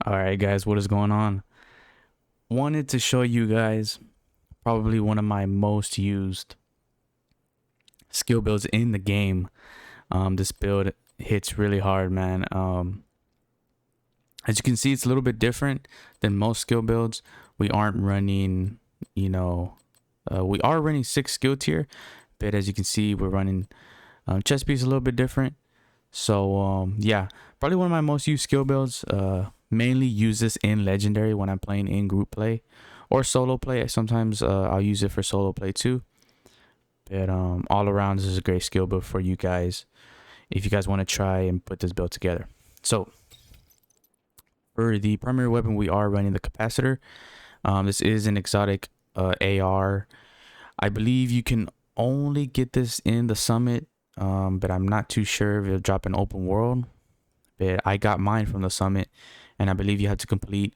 All right, guys, what is going on? Wanted to show you guys probably one of my most used skill builds in the game. This build hits really hard, man. As you can see, it's a little bit different than most skill builds. We aren't running, you know, we are running 6 skill tier, but as you can see, we're running chest piece a little bit different. So yeah, probably one of my most used skill builds. Mainly use this in legendary when I'm playing in group play or solo play. Sometimes I'll use it for solo play too. But all around, this is a great skill build for you guys if you guys want to try and put this build together. So for the primary weapon, we are running the capacitor. This is an exotic AR. I believe you can only get this in the summit, but I'm not too sure if it'll drop in open world. But I got mine from the summit, and I believe you have to complete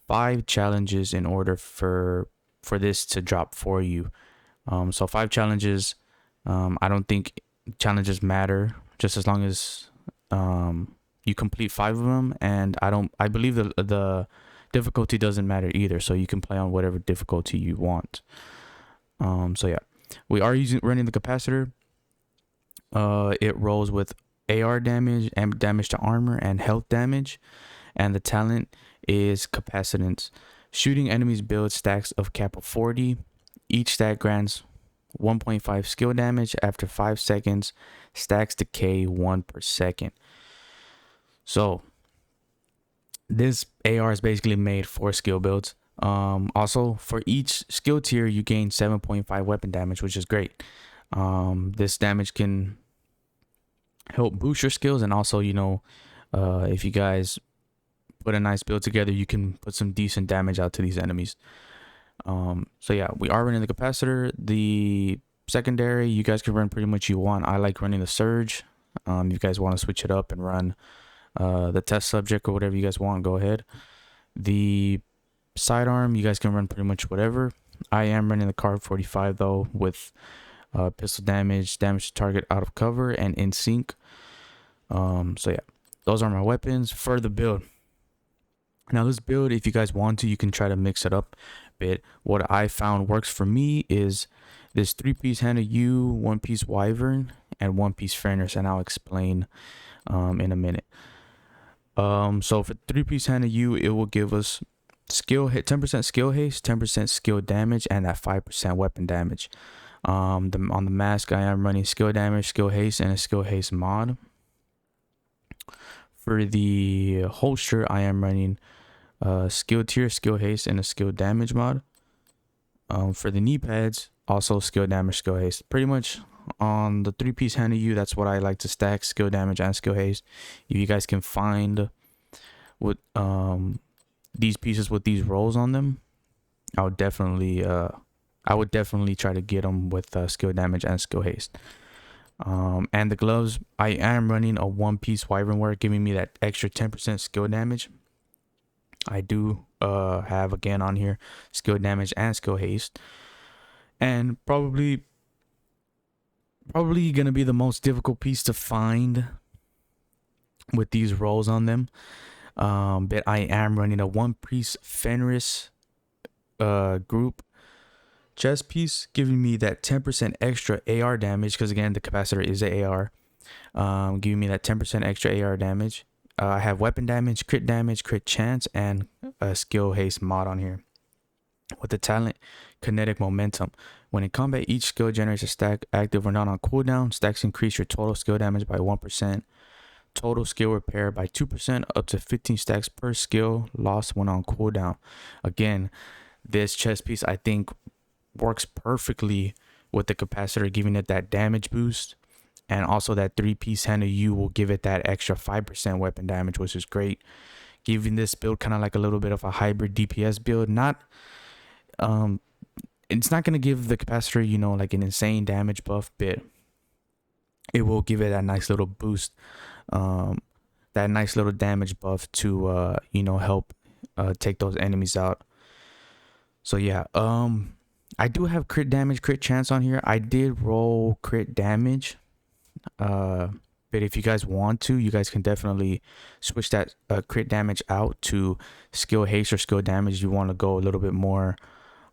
5 challenges in order for this to drop for you. So 5 challenges. I don't think challenges matter, just as long as you complete 5 of them. And I believe the difficulty doesn't matter either, so you can play on whatever difficulty you want. So yeah, we are running the capacitor. It rolls with AR damage and damage to armor and health damage, and the talent is capacitance. Shooting enemies builds stacks of cap of 40. Each stack grants 1.5 skill damage after 5 seconds. Stacks decay 1 per second. So this AR is basically made for skill builds. Also, for each skill tier, you gain 7.5 weapon damage, which is great. This damage can help boost your skills, and also, if you guys put a nice build together, you can put some decent damage out to these enemies. So yeah, we are running the capacitor. The secondary, you guys can run pretty much you want. I like running the surge. You guys want to switch it up and run the test subject or whatever you guys want, go ahead. The sidearm, you guys can run pretty much whatever. I am running the Kar 45 though, with pistol damage to target out of cover, and in sync. So yeah, those are my weapons for the build. Now this build, if you guys want to, you can try to mix it up a bit. What I found works for me is this 3-piece Hannah U, 1-piece Wyvern, and 1-piece Fenris, and I'll explain in a minute. So for 3-piece Hannah U, it will give us skill hit, 10% skill haste, 10% skill damage, and that 5% weapon damage. On the mask, I am running skill damage, skill haste, and a skill haste mod. For the holster, I am running skill tier, skill haste, and a skill damage mod. For the knee pads, also skill damage, skill haste. Pretty much on the 3-piece Hannah U, that's what I like to stack: skill damage and skill haste. If you guys can find with these pieces with these rolls on them, I would definitely try to get them with skill damage and skill haste. And the gloves, I am running a 1-piece Wyvern wear, giving me that extra 10% skill damage. I do have again on here skill damage and skill haste, and probably gonna be the most difficult piece to find with these rolls on them. But I am running a 1-piece Fenris group chest piece, giving me that 10% extra AR damage, because again the capacitor is a AR. Giving me that 10% extra AR damage. I have weapon damage, crit chance, and a skill haste mod on here. With the talent kinetic momentum, when in combat, each skill generates a stack active or not on cooldown. Stacks increase your total skill damage by 1%, total skill repair by 2%, up to 15 stacks per skill lost when on cooldown. Again, this chest piece I think works perfectly with the capacitor, giving it that damage boost, and also that 3-piece Hannah U will give it that extra 5% weapon damage, which is great, giving this build kind of like a little bit of a hybrid DPS build. It's not going to give the capacitor like an insane damage buff, but it will give it that nice little boost, that nice little damage buff to help take those enemies out. So yeah, I do have crit damage, crit chance on here. I did roll crit damage. But if you guys want to, you guys can definitely switch that crit damage out to skill haste or skill damage. You want to go a little bit more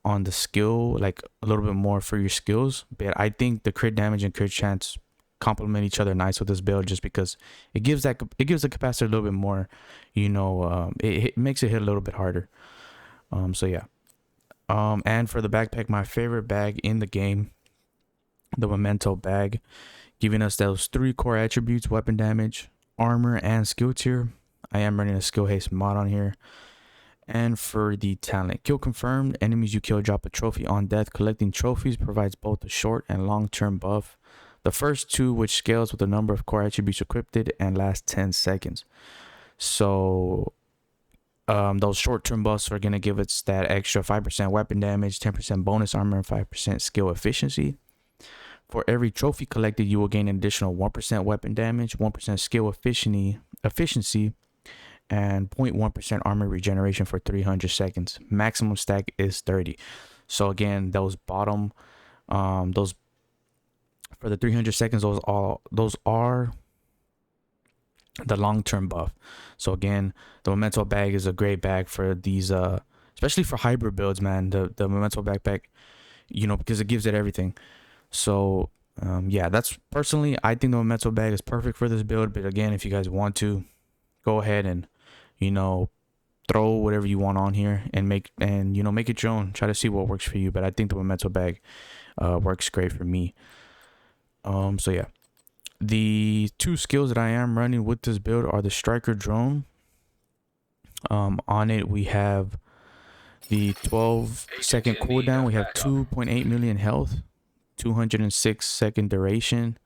on the skill, like a little bit more for your skills. But I think the crit damage and crit chance complement each other nice with this build, just because it gives the capacitor a little bit more, it makes it hit a little bit harder. So yeah. And for the backpack, my favorite bag in the game, the Memento bag, giving us those 3 core attributes: weapon damage, armor, and skill tier. I am running a skill haste mod on here. And for the talent, kill confirmed, enemies you kill drop a trophy on death. Collecting trophies provides both a short and long-term buff. The first 2, which scales with the number of core attributes equipped, and lasts 10 seconds. So those short-term buffs are going to give us that extra 5% weapon damage, 10% bonus armor, and 5% skill efficiency. For every trophy collected, you will gain an additional 1% weapon damage, 1% skill efficiency, and 0.1% armor regeneration for 300 seconds. Maximum stack is 30. So again, those bottom, those for the 300 seconds, those are the long-term buff. So again, the Memento bag is a great bag for these, especially for hybrid builds, man. The Memento backpack, because it gives it everything. So yeah, that's personally, I think the Memento bag is perfect for this build. But again, if you guys want to, go ahead and throw whatever you want on here and make it your own. Try to see what works for you. But I think the Memento bag works great for me. So yeah, the 2 skills that I am running with this build are the Striker drone. On it we have the 12-second cooldown. We have 2.8 million health, 206-second duration.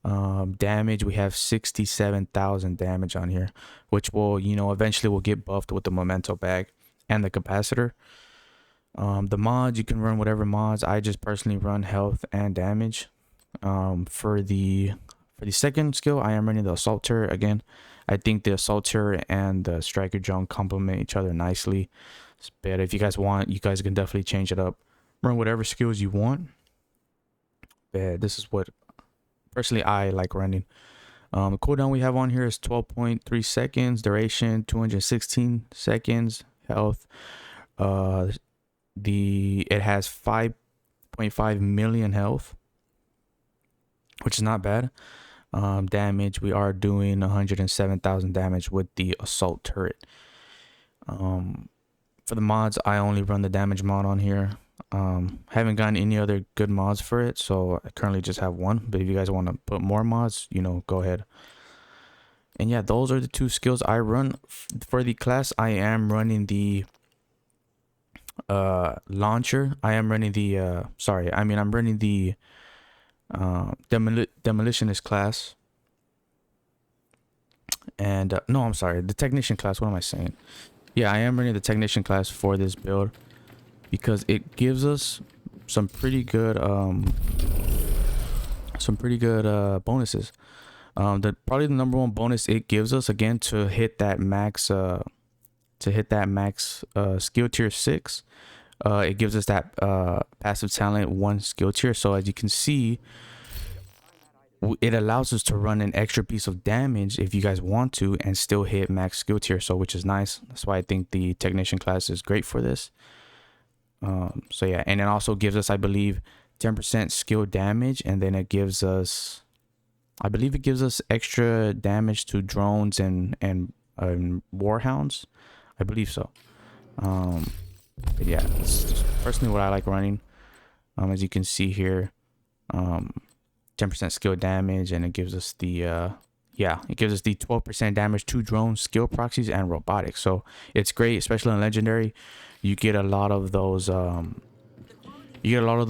Damage, we have 67,000 damage on here, which will eventually will get buffed with the Memento bag and the capacitor. The mods, you can run whatever mods. I just personally run health and damage. For the second skill, I am running the assault turret. Again, I think the assault turret and the striker drone complement each other nicely. But if you guys want, you guys can definitely change it up, run whatever skills you want. But this is what personally I like running. The cooldown we have on here is 12.3 seconds, duration 216 seconds, health it has 5.5 million health, which is not bad. Damage, we are doing 107,000 damage with the assault turret. For the mods, I only run the damage mod on here. Haven't gotten any other good mods for it, so I currently just have one. But if you guys want to put more mods, go ahead. And yeah, those are the 2 skills I run. For the class, I am running the launcher. I am running the I'm running the demolitionist class. And no, I'm sorry, the technician class. What am I saying? Yeah, I am running the technician class for this build, because it gives us some pretty good bonuses. Probably the number 1 bonus it gives us, again, to hit that max skill tier 6, it gives us that passive talent 1 skill tier. So as you can see, it allows us to run an extra piece of damage if you guys want to, and still hit max skill tier, so which is nice. That's why I think the technician class is great for this. So yeah, and it also gives us, I believe, 10% skill damage, and then it gives us, I believe it gives us extra damage to drones and warhounds. I believe so. But yeah, it's personally what I like running. As you can see here, 10% skill damage, and it gives us the it gives us the 12% damage to drones, skill proxies, and robotics. So it's great, especially in legendary. You get a lot of those you get a lot of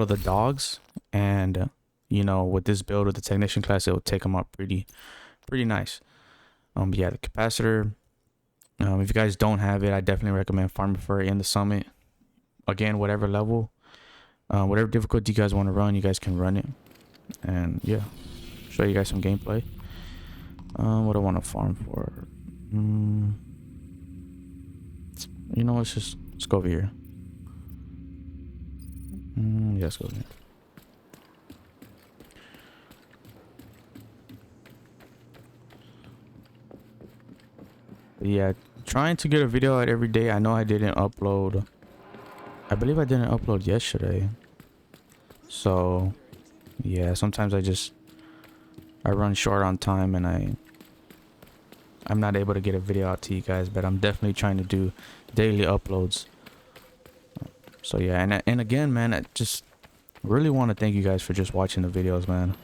the dogs, and with this build with the technician class, it will take them up pretty nice. Yeah, the capacitor, if you guys don't have it, I definitely recommend farming for it in the summit. Again, whatever level, whatever difficulty you guys want to run, you guys can run it. And yeah, show you guys some gameplay. What I want to farm for, let's go over here. Yeah, let's go over here. Yeah, trying to get a video out every day. I know I didn't upload. I believe I didn't upload yesterday. So yeah, sometimes I run short on time and I'm not able to get a video out to you guys, but I'm definitely trying to do daily uploads. So yeah, and again, man, I just really want to thank you guys for just watching the videos, man,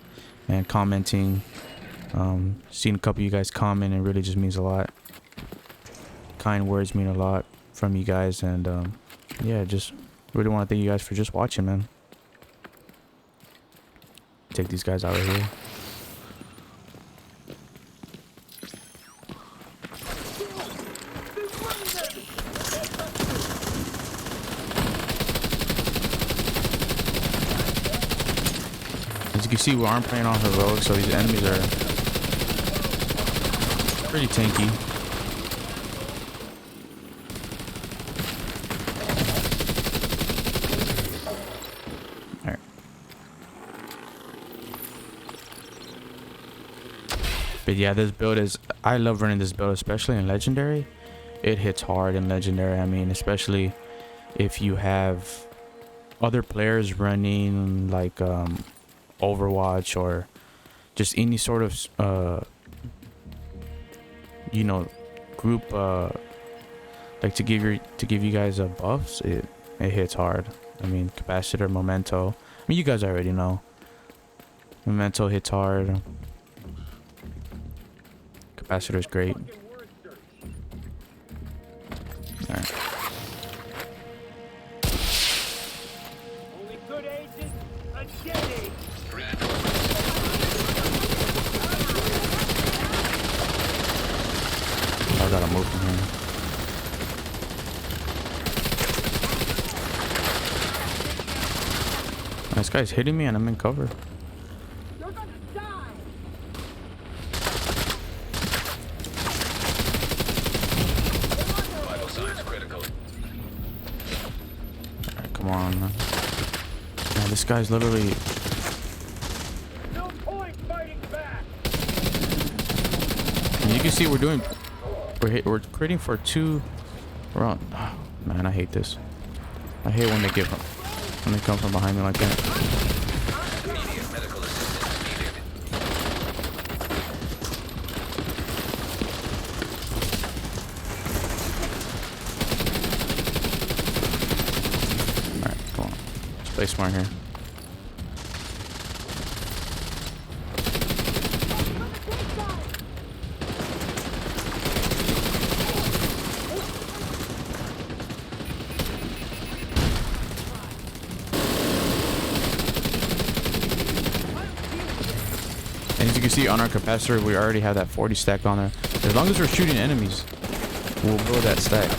and commenting. Seeing a couple of you guys comment, it really just means a lot. Kind words mean a lot from you guys, and yeah, just really want to thank you guys for just watching, man. Take these guys out of here. As you can see, we aren't playing on heroic, so these enemies are pretty tanky. Alright. But yeah, this build is... I love running this build, especially in Legendary. It hits hard in Legendary. I mean, especially if you have other players running like Overwatch or just any sort of you know, group like to give you guys buffs. It hits hard. I mean, capacitor, memento. I mean, you guys already know. Memento hits hard. Capacitor is great. All right. I gotta move from here. This guy's hitting me and I'm in cover. You're gonna die. Vital signs critical. Alright, come on, man. Man, this guy's literally... No point fighting back. And you can see we're creating for two... Oh, man, I hate this. I hate when they come from behind me like that. Immediate medical assistance needed. Alright, come on. Let's play smart here. And as you can see on our capacitor, we already have that 40 stack on there. As long as we're shooting enemies, we'll build that stack.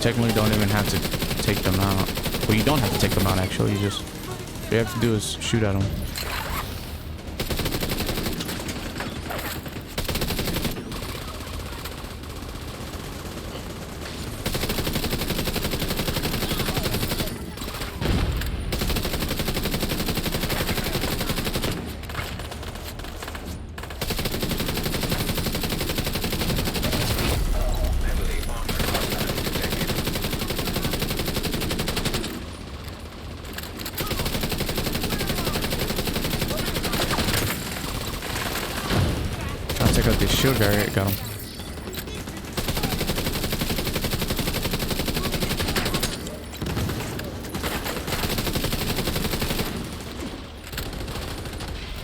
Technically don't even have to take them out. Well, you don't have to take them out actually, all you have to do is shoot at them. I'll take out this shield guy. Right, got him.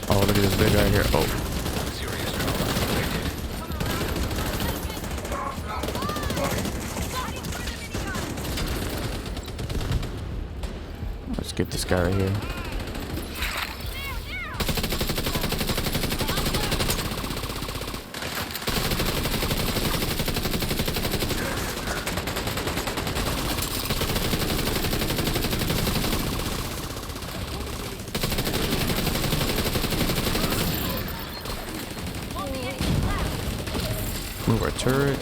Oh, look at this big guy here. Oh. Serious trauma inflicted. Let's get this guy right here. Move our turret.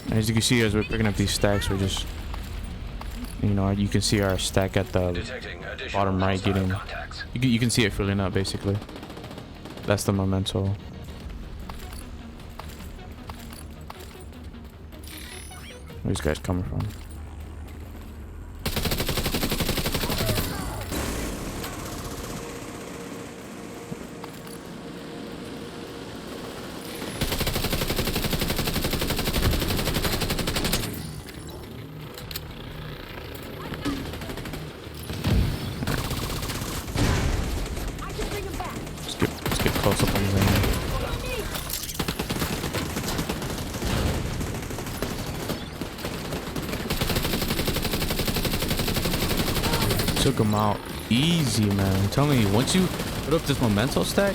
And as you can see, as we're picking up these stacks, we're just You know, you can see our stack at the Detecting additional bottom right hostile getting. contacts. You can see it filling up basically. That's the memento. Where's these guys coming from? I can bring him back. Let's get close up on his enemy. Took him out easy, man. I'm telling you, once you put up this memento stack,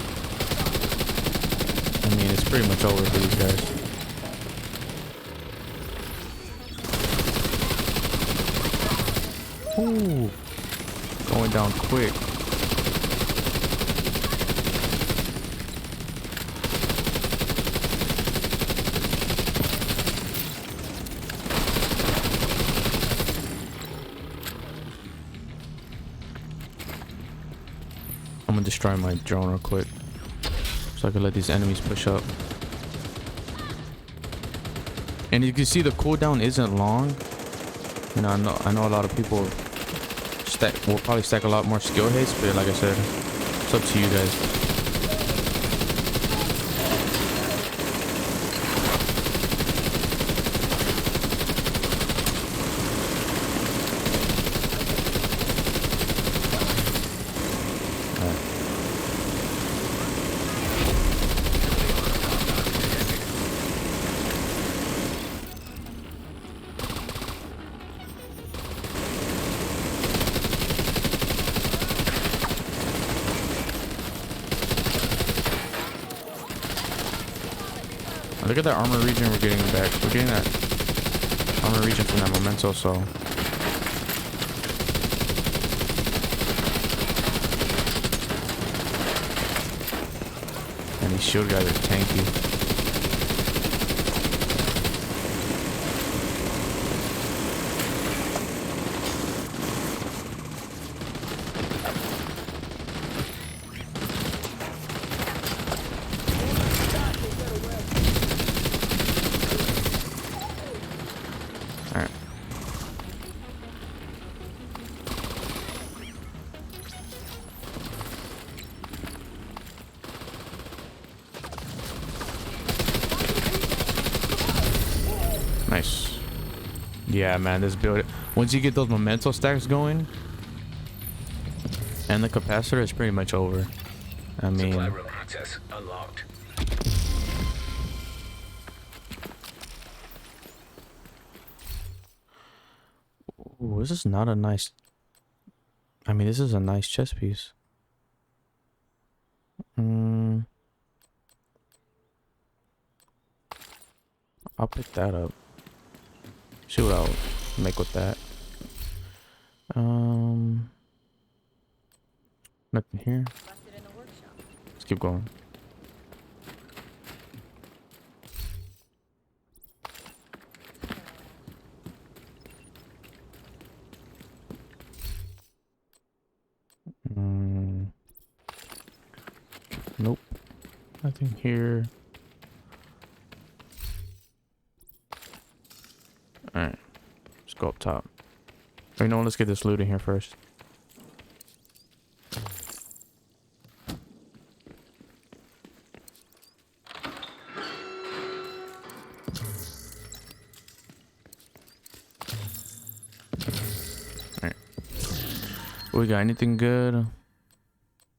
I mean, it's pretty much over for these guys. Ooh, going down quick. I'm gonna destroy my drone real quick so I can let these enemies push up. And you can see the cooldown isn't long. You know, I know a lot of people will probably stack a lot more skill haste, but like I said, it's up to you guys. Look at that armor region we're getting back. We're getting that armor region from that memento, so. And these shield guys are tanky. Alright. Nice. Yeah, man, this build, once you get those memento stacks going and the capacitor, is pretty much over. I mean, Supply room access unlocked. ooh, this is not a nice, I mean, this is a nice chest piece. I'll pick that up. See what I'll make with that. Nothing here. Let's keep going. Nope. Nothing here. Alright. Let's go up top. You know what? Let's get this loot in here first. Alright. We got anything good?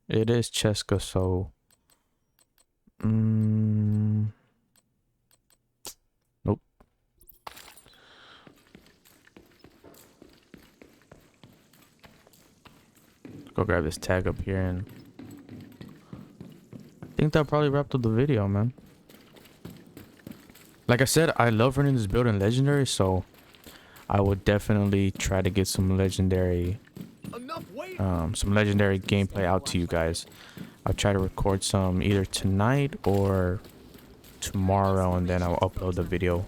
It is Cheska, so. Nope. Go grab this tag up here, and I think that'll probably wrap up the video, man. Like I said, I love running this build in legendary, so I would definitely try to get some legendary gameplay out to you guys. I'll try to record some either tonight or tomorrow, and then I'll upload the video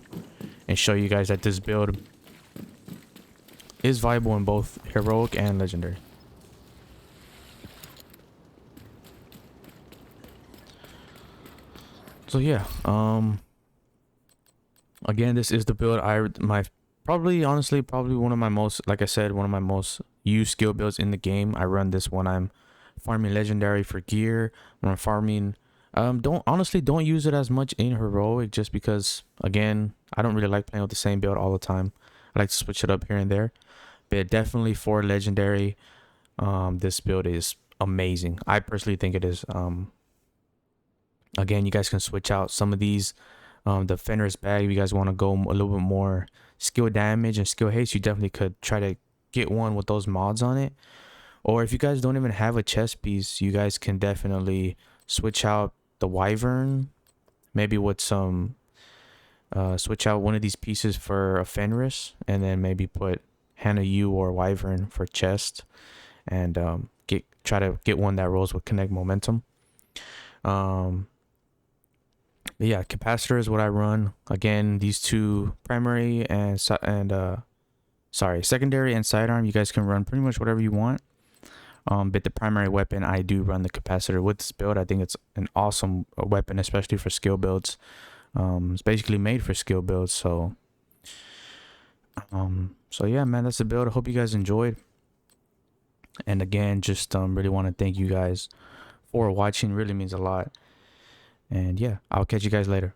and show you guys that this build is viable in both heroic and legendary. So yeah, again, this is the build probably one of my most, like I said, one of my most used skill builds in the game. I run this when I'm farming legendary for gear, when I'm farming. Don't use it as much in heroic, just because, again, I don't really like playing with the same build all the time. I like to switch it up here and there. But definitely for legendary, this build is amazing. I personally think it is. Again, you guys can switch out some of these. The Fenris bag, if you guys want to go a little bit more skill damage and skill haste, you definitely could try to get one with those mods on it. Or if you guys don't even have a chest piece, you guys can definitely switch out the Wyvern, maybe with some switch out one of these pieces for a Fenris, and then maybe put Hannah U or Wyvern for chest, and try to get one that rolls with connect momentum. But yeah, capacitor is what I run. Again, these two primary and secondary and sidearm, you guys can run pretty much whatever you want. But the primary weapon, I do run the capacitor with this build. I think it's an awesome weapon, especially for skill builds. It's basically made for skill builds. So yeah, man, that's the build. I hope you guys enjoyed. And again, just really want to thank you guys for watching. Really means a lot. And yeah, I'll catch you guys later.